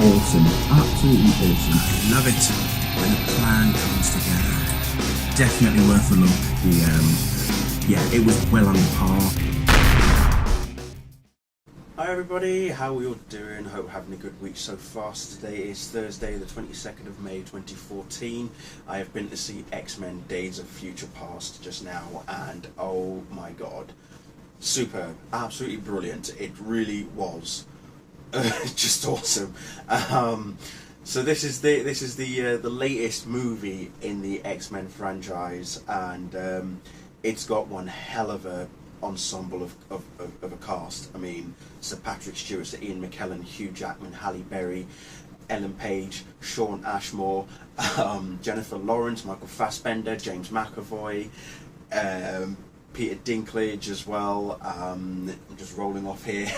awesome, absolutely awesome. I love it when a plan comes together. Definitely worth a look. Yeah, it was well on par. Hi everybody, how are you all doing? Hope you're having a good week so far. So today is Thursday the 22nd of May 2014. I have been to see X-Men Days of Future Past just now, and oh my god, superb, absolutely brilliant. It really was just awesome. So this is the latest movie in the X-Men franchise, and it's got one hell of a ensemble of a cast. I mean, Sir Patrick Stewart, Sir Ian McKellen, Hugh Jackman, Halle Berry, Ellen Page, Shawn Ashmore, Jennifer Lawrence, Michael Fassbender, James McAvoy, Peter Dinklage as well. I'm just rolling off here.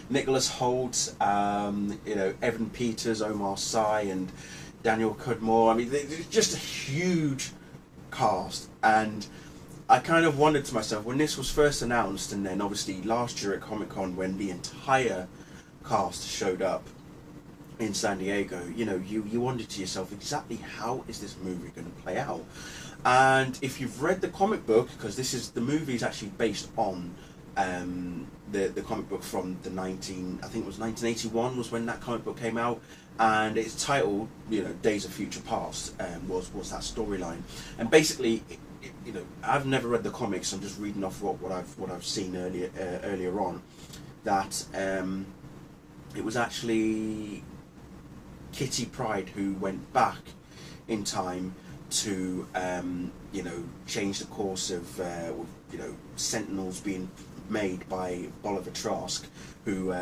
Nicholas Hoult, Evan Peters, Omar Sy, and Daniel Cudmore. I mean, it's just a huge cast, and I kind of wondered to myself when this was first announced, and then obviously last year at Comic-Con when the entire cast showed up in San Diego, you wondered to yourself exactly how is this movie going to play out. And if you've read the comic book, because the movie is actually based on the comic book from the 1981 was when that comic book came out, and it's titled Days of Future Past, was that storyline. And basically, I've never read the comics. I'm just reading off what I've seen earlier on. That it was actually Kitty Pryde who went back in time to change the course of Sentinels being made by Bolivar Trask, who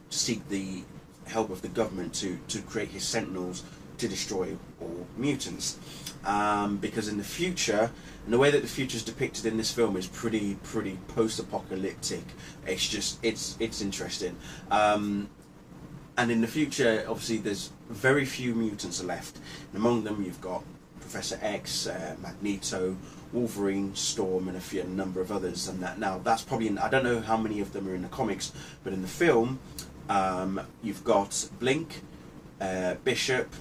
seek the help of the government to create his Sentinels to destroy all mutants. Because in the future, and the way that the future is depicted in this film is pretty post-apocalyptic. It's interesting. And in the future, obviously, there's very few mutants left. And among them, you've got Professor X, Magneto, Wolverine, Storm, and a number of others. And that's probably I don't know how many of them are in the comics, but in the film, you've got Blink, Bishop,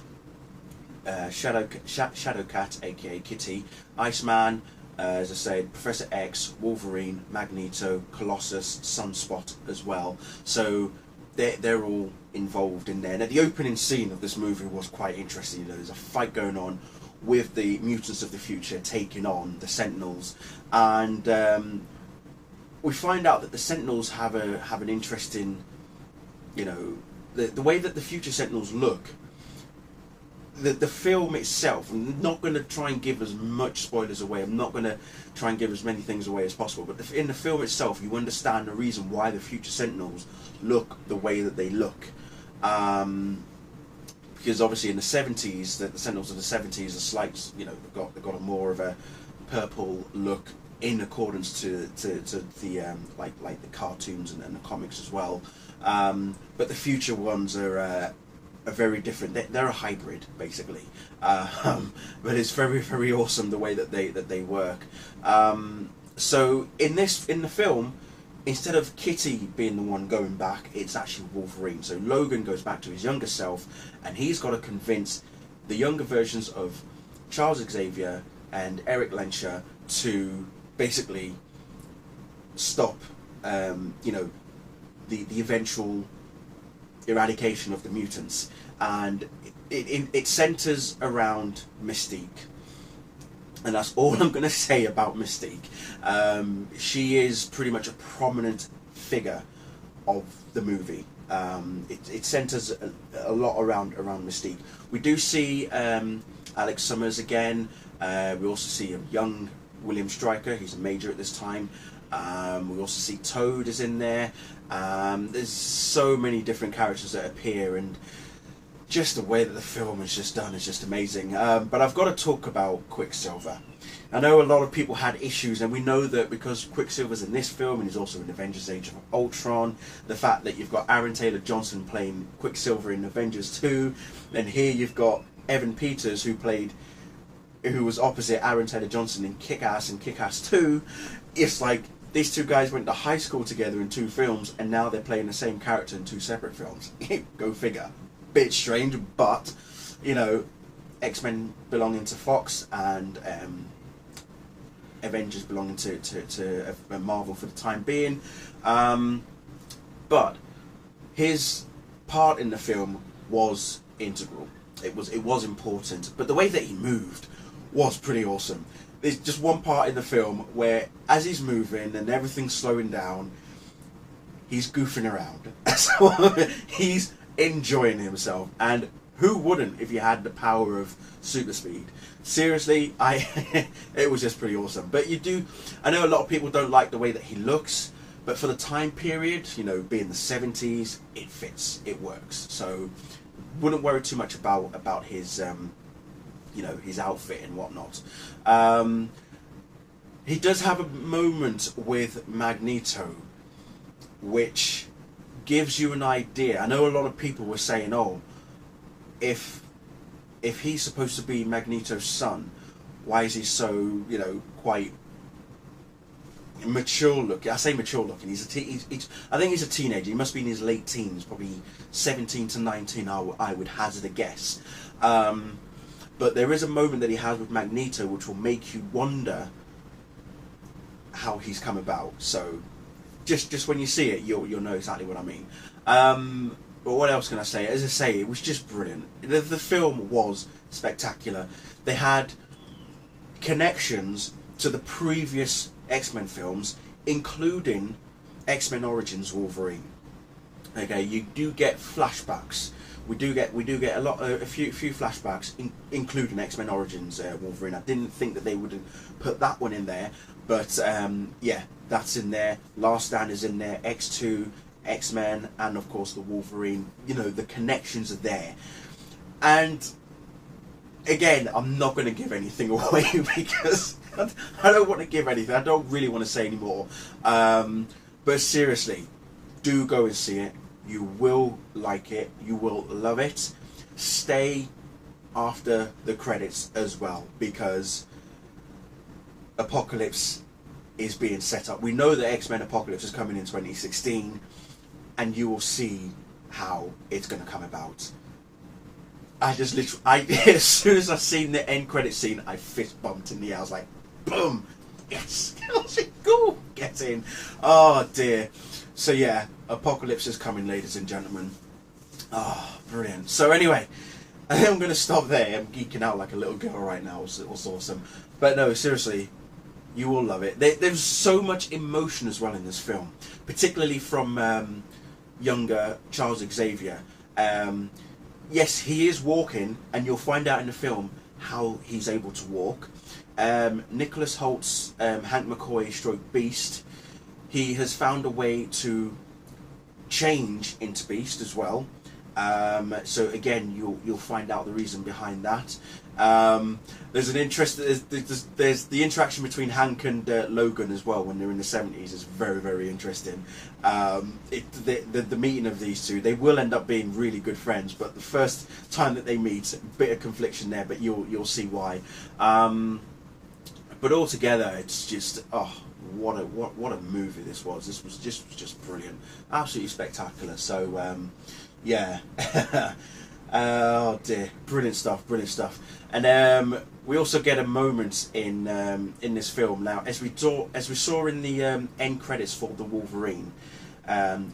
Shadowcat, aka Kitty, Iceman, as I said, Professor X, Wolverine, Magneto, Colossus, Sunspot as well. So they're all involved in there. Now, the opening scene of this movie was quite interesting. There's a fight going on with the mutants of the future taking on the Sentinels, and we find out that the Sentinels have an interesting, the way that the future Sentinels look. The film itself, I'm not going to try and give as much spoilers away, I'm not going to try and give as many things away as possible, but in the film itself you understand the reason why the future Sentinels look the way that they look. Because obviously in the 70s, the Sentinels of the 70s are slight, they've got a more of a purple look in accordance to the like the cartoons and the comics as well. But the future ones are very different. They're a hybrid, basically, but it's very awesome the way that they work. So in the film, instead of Kitty being the one going back, it's actually Wolverine. So Logan goes back to his younger self, and he's got to convince the younger versions of Charles Xavier and Eric Lenscher to basically stop, the eventual eradication of the mutants. And it centers around Mystique, and that's all I'm going to say about Mystique. She is pretty much a prominent figure of the movie. It centers a lot around Mystique. We do see Alex Summers again. We also see a young William Stryker. He's a major at this time. We also see Toad is in there. There's so many different characters that appear, and just the way that the film is just done is just amazing. But I've got to talk about Quicksilver. I know a lot of people had issues, and we know that because Quicksilver's in this film and he's also in Avengers Age of Ultron, the fact that you've got Aaron Taylor-Johnson playing Quicksilver in Avengers 2, and here you've got Evan Peters who was opposite Aaron Taylor-Johnson in Kick-Ass and Kick-Ass 2, it's like these two guys went to high school together in 2 films, and now they're playing the same character in 2 separate films. Go figure. Bit strange, but you know, X-Men belonging to Fox and Avengers belonging to Marvel for the time being. But his part in the film was integral. It was important, but the way that he moved was pretty awesome. There's just one part in the film where, as he's moving and everything's slowing down, he's goofing around. So he's enjoying himself, and who wouldn't if you had the power of super speed? Seriously, it was just pretty awesome. But I know a lot of people don't like the way that he looks, but for the time period, you know, being the 70s, it fits, it works. So wouldn't worry too much about his you know, his outfit and whatnot. He does have a moment with Magneto, which gives you an idea. I know a lot of people were saying, oh, if he's supposed to be Magneto's son, why is he so, you know, quite mature looking? I say mature looking. I think he's a teenager. He must be in his late teens, probably 17 to 19. I would hazard a guess. But there is a moment that he has with Magneto which will make you wonder how he's come about. So just when you see it, you'll know exactly what I mean. But what else can I say? As I say, it was just brilliant. The film was spectacular. They had connections to the previous X-Men films, including X-Men Origins Wolverine. Okay, you do get flashbacks. We do get a few flashbacks, including X-Men Origins Wolverine. I didn't think that they would put that one in there, but yeah, that's in there. Last Stand is in there. X2, X-Men, and of course the Wolverine. You know, the connections are there. And again, I'm not going to give anything away because I don't want to give anything. I don't really want to say anymore. But seriously, do go and see it. You will like it. You will love it. Stay after the credits as well, because Apocalypse is being set up. We know that X-Men Apocalypse is coming in 2016, and you will see how it's going to come about. I just literally, as soon as I seen the end credit scene, I fist bumped in the air. I was like, boom, yes, go, get in. Oh dear. So yeah, Apocalypse is coming, ladies and gentlemen. Oh, brilliant. So anyway, I think I'm going to stop there. I'm geeking out like a little girl right now. It was awesome. But no, seriously, you will love it. There's so much emotion as well in this film, particularly from younger Charles Xavier. Yes, he is walking, and you'll find out in the film how he's able to walk. Nicholas Holt's Hank McCoy stroke Beast, he has found a way to change into Beast as well. So again, you'll find out the reason behind that. There's an interest. There's the interaction between Hank and Logan as well when they're in the 70s is very, very interesting. The meeting of these two, they will end up being really good friends, but the first time that they meet, a bit of confliction there, but you'll see why. But altogether, it's just what a movie this was. This was just brilliant, absolutely spectacular. So yeah. Oh dear, brilliant stuff. And we also get a moment in this film now, as we saw in the end credits for the Wolverine,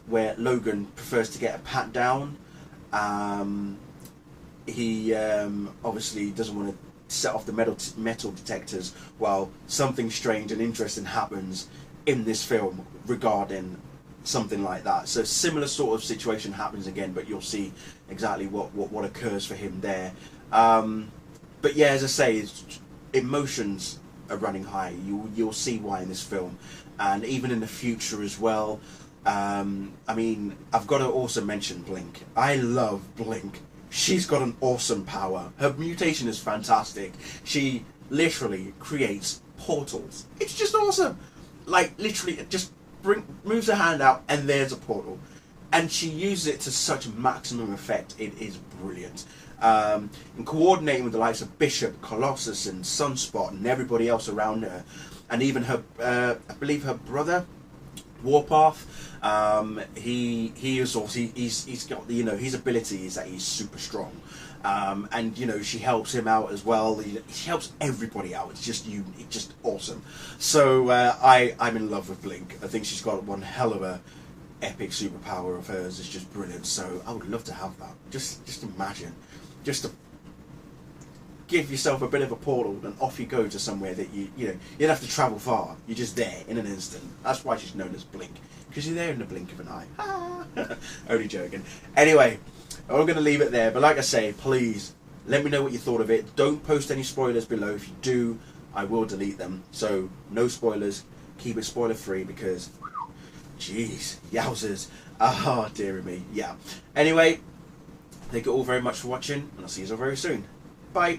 where Logan prefers to get a pat down. He obviously doesn't want to set off the metal detectors, while something strange and interesting happens in this film regarding something like that. So similar sort of situation happens again, but you'll see exactly what occurs for him there. But yeah, as I say, emotions are running high. You'll see why in this film, and even in the future as well. I mean, I've got to also mention Blink. I love Blink. She's got an awesome power. Her mutation is fantastic. She literally creates portals. It's just awesome. Like, literally, it just moves her hand out and there's a portal. And she uses it to such maximum effect. It is brilliant. And coordinating with the likes of Bishop, Colossus and Sunspot and everybody else around her, and even her, I believe her brother, Warpath. He is also he's got his ability is that he's super strong, and she helps him out as well. She helps everybody out. It's just awesome. So I'm in love with Blink. I think she's got one hell of a epic superpower of hers. It's just brilliant. So I would love to have that. Just imagine, just to give yourself a bit of a portal and off you go to somewhere that you don't have to travel far. You're just there in an instant. That's why she's known as Blink, because you're there in the blink of an eye. Only joking. Anyway, I'm going to leave it there, but like I say, please let me know what you thought of it. Don't post any spoilers below. If you do, I will delete them. So no spoilers, keep it spoiler free, because jeez, yowzers, dearie me. Yeah, anyway, thank you all very much for watching, and I'll see you all very soon.